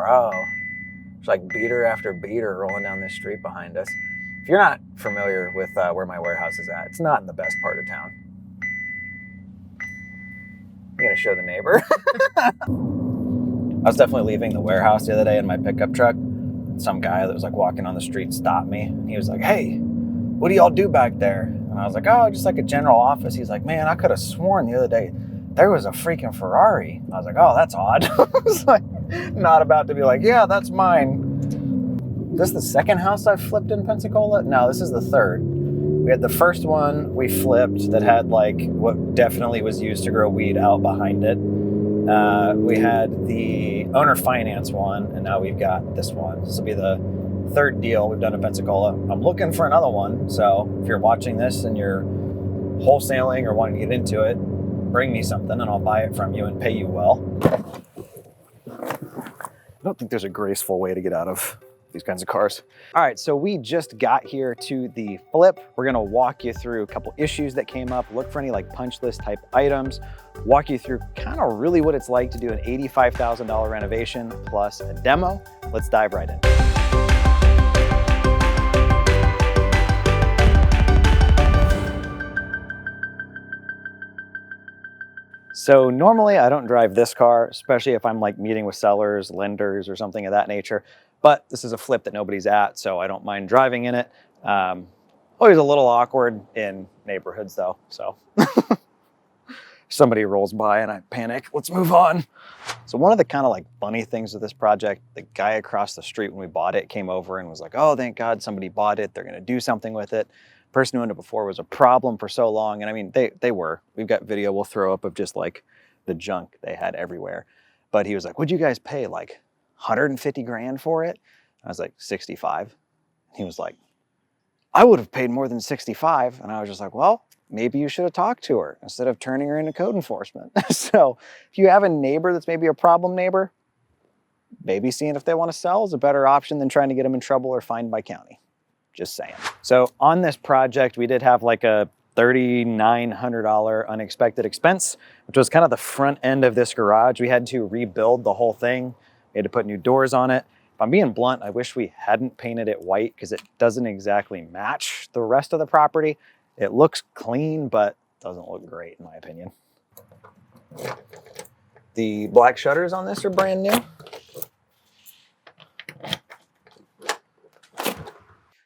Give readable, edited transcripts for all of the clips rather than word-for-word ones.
Bro, there's like beater after beater rolling down this street behind us. If you're not familiar with where my warehouse is at, it's not in the best part of town. I'm gonna show the neighbor. I was definitely leaving the warehouse the other day in my pickup truck. Some guy that was like walking on the street stopped me. He was like, "Hey, what do y'all do back there?" And I was like, "Oh, just like a general office." He's like, "Man, I could have sworn the other day there was a freaking Ferrari." I was like, "Oh, that's odd." I was like, not about to be like, "Yeah, that's mine." This is the second house I've flipped in Pensacola? No, this is the third. We had the first one we flipped that had like what definitely was used to grow weed out behind it. We had the owner finance one, and now we've got this one. This will be the third deal we've done in Pensacola. I'm looking for another one, so if you're watching this and you're wholesaling or wanting to get into it, bring me something and I'll buy it from you and pay you well. I don't think there's a graceful way to get out of these kinds of cars. All right, so we just got here to the flip. We're gonna walk you through a couple issues that came up, look for any like punch list type items, walk you through kind of really what it's like to do an $85,000 renovation plus a demo. Let's dive right in. So normally I don't drive this car, especially if I'm like meeting with sellers, lenders, or something of that nature. But this is a flip that nobody's at, so I don't mind driving in it. Always a little awkward in neighborhoods though, so. Somebody rolls by and I panic, let's move on. So one of the kind of like funny things with this project, the guy across the street when we bought it came over and was like, "Oh, thank God somebody bought it. They're gonna do something with it." The person who owned it before was a problem for so long. And I mean, they were. We've got video we'll throw up of just like the junk they had everywhere. But he was like, "Would you guys pay like 150 grand for it?" I was like, 65. He was like, "I would have paid more than 65. And I was just like, "Well, maybe you should have talked to her instead of turning her into code enforcement." So if you have a neighbor that's maybe a problem neighbor, maybe seeing if they want to sell is a better option than trying to get them in trouble or fined by county. Just saying. So on this project, we did have like a $3,900 unexpected expense, which was kind of the front end of this garage. We had to rebuild the whole thing. We had to put new doors on it. If I'm being blunt, I wish we hadn't painted it white because it doesn't exactly match the rest of the property. It looks clean, but doesn't look great in my opinion. The black shutters on this are brand new.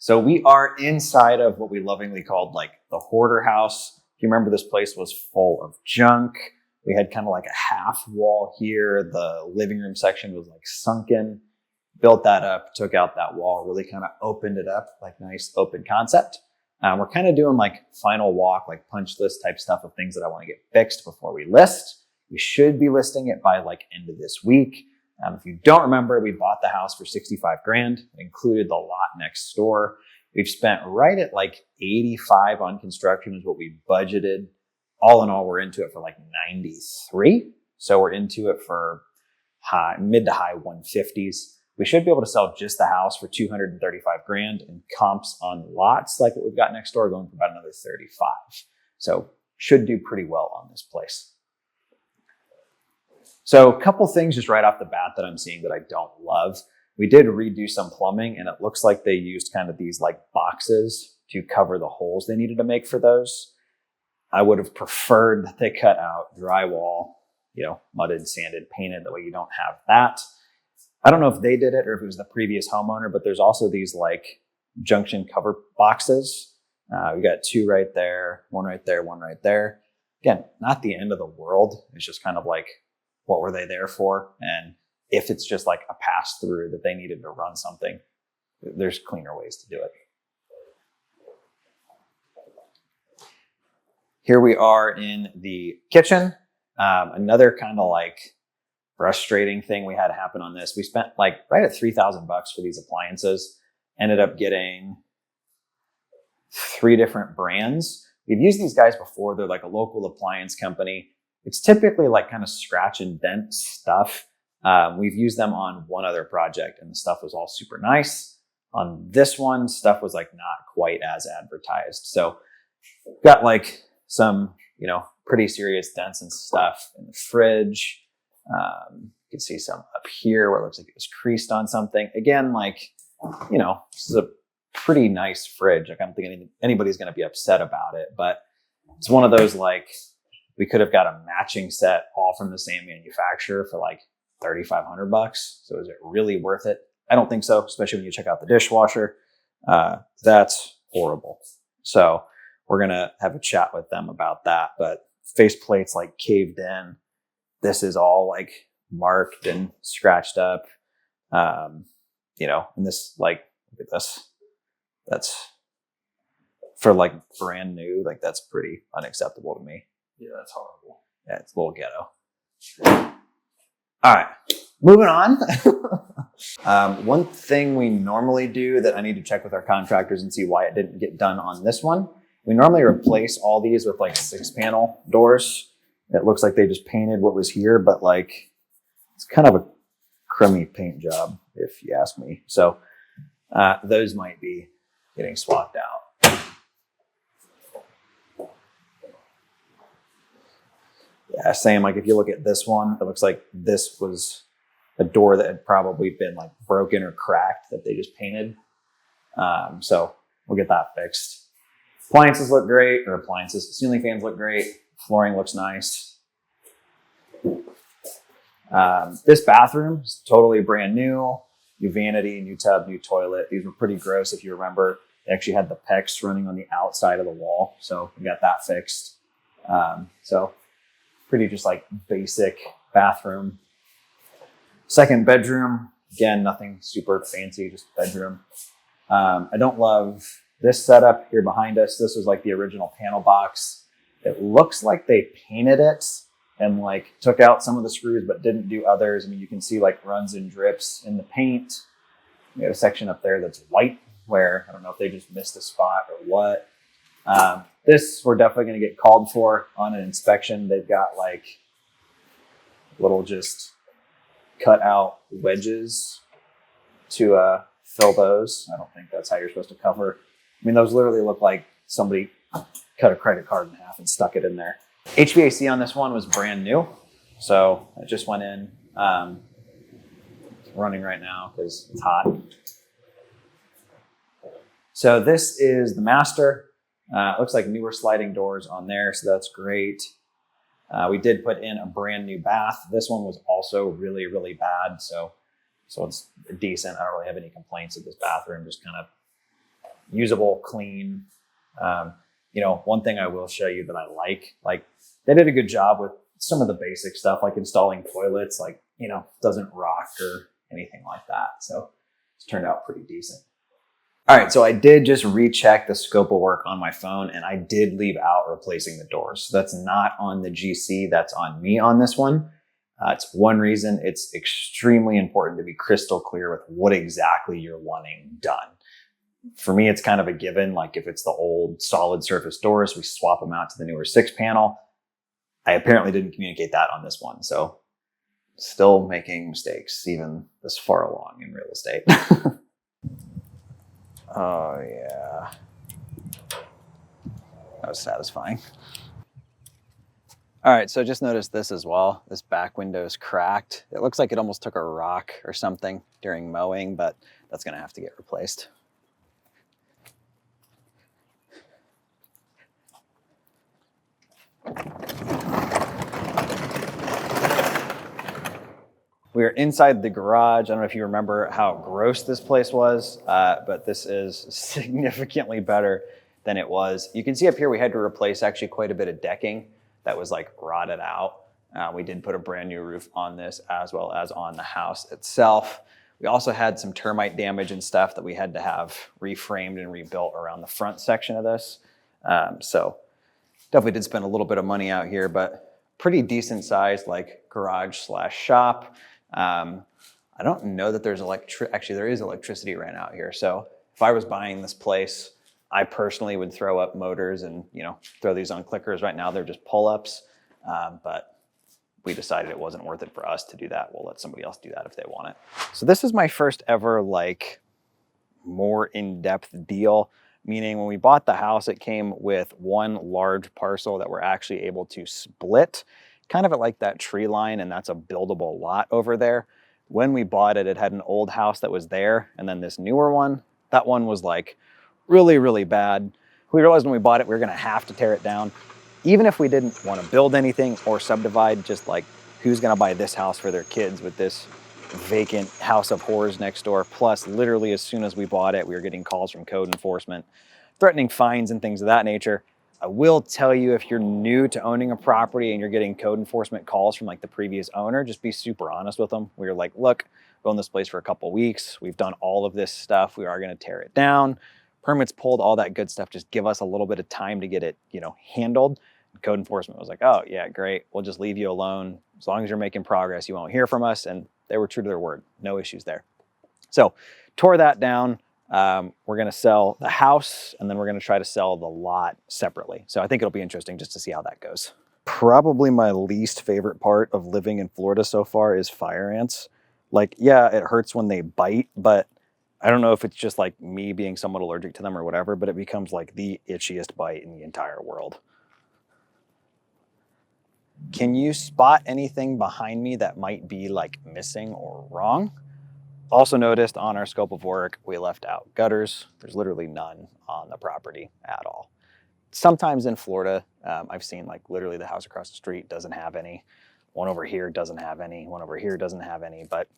So we are inside of what we lovingly called like the hoarder house. If you remember, this place was full of junk. We had kind of like a half wall here. The living room section was like sunken. Built that up, took out that wall, really kind of opened it up, like nice open concept. We're kind of doing like final walk, like punch list type stuff of things that I want to get fixed before we list. We should be listing it by like end of this week. If you don't remember, we bought the house for 65 grand. It included the lot next door. We've spent right at like 85 on construction is what we budgeted. All in all, we're into it for like 93. So we're into it for mid to high 150s. We should be able to sell just the house for 235 grand and comps on lots like what we've got next door going for about another 35. So should do pretty well on this place. So a couple things just right off the bat that I'm seeing that I don't love. We did redo some plumbing and it looks like they used kind of these like boxes to cover the holes they needed to make for those. I would have preferred that they cut out drywall, mudded, sanded, painted, that way you don't have that. I don't know if they did it or if it was the previous homeowner, but there's also these like junction cover boxes. We got two right there, one right there, one right there. Again, not the end of the world. It's just kind of like, what were they there for? And if it's just like a pass through that they needed to run something, there's cleaner ways to do it. Here we are in the kitchen. Another kind of like frustrating thing we had happen on this. We spent like right at $3,000 for these appliances. Ended up getting 3 different brands. We've used these guys before. They're like a local appliance company. It's typically like kind of scratch and dent stuff. We've used them on one other project and the stuff was all super nice. On this one, stuff was like not quite as advertised. So got like some, pretty serious dents and stuff in the fridge. You can see some up here where it looks like it was creased on something. Again, like, you know, this is a pretty nice fridge. Like, I don't think anybody's going to be upset about it, but it's one of those, like, we could have got a matching set all from the same manufacturer for like $3,500. So is it really worth it? I don't think so, especially when you check out the dishwasher. That's horrible. So we're going to have a chat with them about that. But faceplate's like caved in. This is all like marked and scratched up. You know, and this, like, look at this. That's for like brand new, like that's pretty unacceptable to me. Yeah, that's horrible. Yeah, it's a little ghetto. All right, moving on. One thing we normally do that I need to check with our contractors and see why it didn't get done on this one. We normally replace all these with like 6-panel doors. It looks like they just painted what was here, but like it's kind of a crummy paint job, if you ask me. So those might be getting swapped out. Yeah, same. Like if you look at this one, it looks like this was a door that had probably been like broken or cracked that they just painted. So we'll get that fixed. Appliances look great, or appliances, ceiling fans look great. Flooring looks nice. This bathroom is totally brand new. New vanity, new tub, new toilet. These were pretty gross if you remember. They actually had the PEX running on the outside of the wall. So we got that fixed. So pretty just like basic bathroom. Second bedroom, again, nothing super fancy, just bedroom. I don't love this setup here behind us. This was like the original panel box. It looks like they painted it and like took out some of the screws, but didn't do others. I mean, you can see like runs and drips in the paint. We have a section up there that's white where I don't know if they just missed a spot or what. This we're definitely going to get called for on an inspection. They've got like little just cut out wedges to fill those. I don't think that's how you're supposed to cover. I mean, those literally look like somebody cut a credit card in half and stuck it in there. HVAC on this one was brand new. So it just went in. It's running right now because it's hot. So this is the master. It looks like newer sliding doors on there, so that's great. We did put in a brand new bath. This one was also really, really bad. So it's decent. I don't really have any complaints with this bathroom, just kind of usable, clean. You know, one thing I will show you that I like they did a good job with some of the basic stuff, like installing toilets, like, you know, doesn't rock or anything like that. So it's turned out pretty decent. All right, so I did just recheck the scope of work on my phone, and I did leave out replacing the doors. So that's not on the GC, that's on me on this one. It's one reason it's extremely important to be crystal clear with what exactly you're wanting done. For me, it's kind of a given. Like if it's the old solid surface doors, we swap them out to the newer 6-panel. I apparently didn't communicate that on this one. So still making mistakes, even this far along in real estate. Oh yeah, that was satisfying. All right, so just noticed this as well. This back window is cracked. It looks like it almost took a rock or something during mowing, but that's gonna have to get replaced. We are inside the garage. I don't know if you remember how gross this place was, but this is significantly better than it was. You can see up here we had to replace actually quite a bit of decking that was like rotted out. We did put a brand new roof on this as well as on the house itself. We also had some termite damage and stuff that we had to have reframed and rebuilt around the front section of this. So definitely did spend a little bit of money out here, but pretty decent sized like garage/shop. I don't know that there's actually there is electricity ran out here. So if I was buying this place, I personally would throw up motors and, you know, throw these on clickers. Right now they're just pull-ups, but we decided it wasn't worth it for us to do that. We'll let somebody else do that if they want it. So this is my first ever like more in-depth deal, meaning when we bought the house, it came with one large parcel that we're actually able to split. kind of at like that tree line, and that's a buildable lot over there. When we bought it, it had an old house that was there, and then this newer one, that one was like really, really bad. We realized when we bought it, we were gonna have to tear it down. Even if we didn't want to build anything or subdivide, just like who's gonna buy this house for their kids with this vacant house of horrors next door? Plus, literally as soon as we bought it, we were getting calls from code enforcement, threatening fines and things of that nature. I will tell you, if you're new to owning a property and you're getting code enforcement calls from like the previous owner, just be super honest with them. We're like, look, we've owned this place for a couple weeks. We've done all of this stuff. We are gonna tear it down. Permits pulled, all that good stuff. Just give us a little bit of time to get it, handled. Code enforcement was like, oh yeah, great. We'll just leave you alone. As long as you're making progress, you won't hear from us. And they were true to their word. No issues there. So tore that down. We're going to sell the house, and then we're going to try to sell the lot separately. So I think it'll be interesting just to see how that goes. Probably my least favorite part of living in Florida so far is fire ants. Like, yeah, it hurts when they bite, but I don't know if it's just like me being somewhat allergic to them or whatever, but it becomes like the itchiest bite in the entire world. Can you spot anything behind me that might be like missing or wrong? Also noticed on our scope of work, we left out gutters. There's literally none on the property at all. Sometimes in Florida, I've seen like literally the house across the street doesn't have any. One over here doesn't have any. One over here doesn't have any. But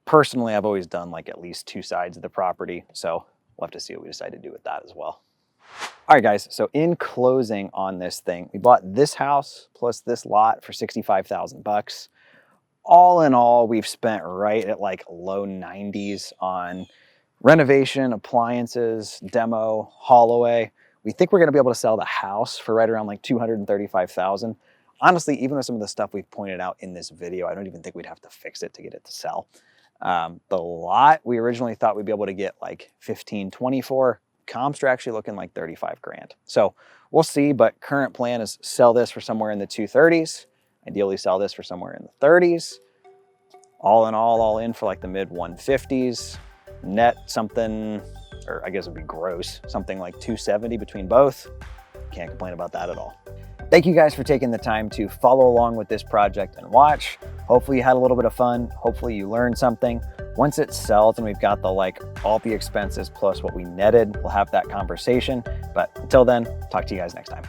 personally, I've always done like at least 2 sides of the property. So we'll have to see what we decide to do with that as well. All right, guys, so in closing on this thing, we bought this house plus this lot for $65,000. All in all, we've spent right at like low 90s on renovation, appliances, demo, haul away. We think we're gonna be able to sell the house for right around like $235,000. Honestly, even with some of the stuff we've pointed out in this video, I don't even think we'd have to fix it to get it to sell. The lot, we originally thought we'd be able to get like 15, 24. Comps are actually looking like 35 grand. So we'll see, but current plan is sell this for somewhere in the 230s. Ideally sell this for somewhere in the 30s. All in all in for like the mid 150s. Net something, or I guess it'd be gross, something like 270 between both. Can't complain about that at all. Thank you guys for taking the time to follow along with this project and watch. Hopefully you had a little bit of fun. Hopefully you learned something. Once it sells and we've got all the expenses plus what we netted, we'll have that conversation. But until then, talk to you guys next time.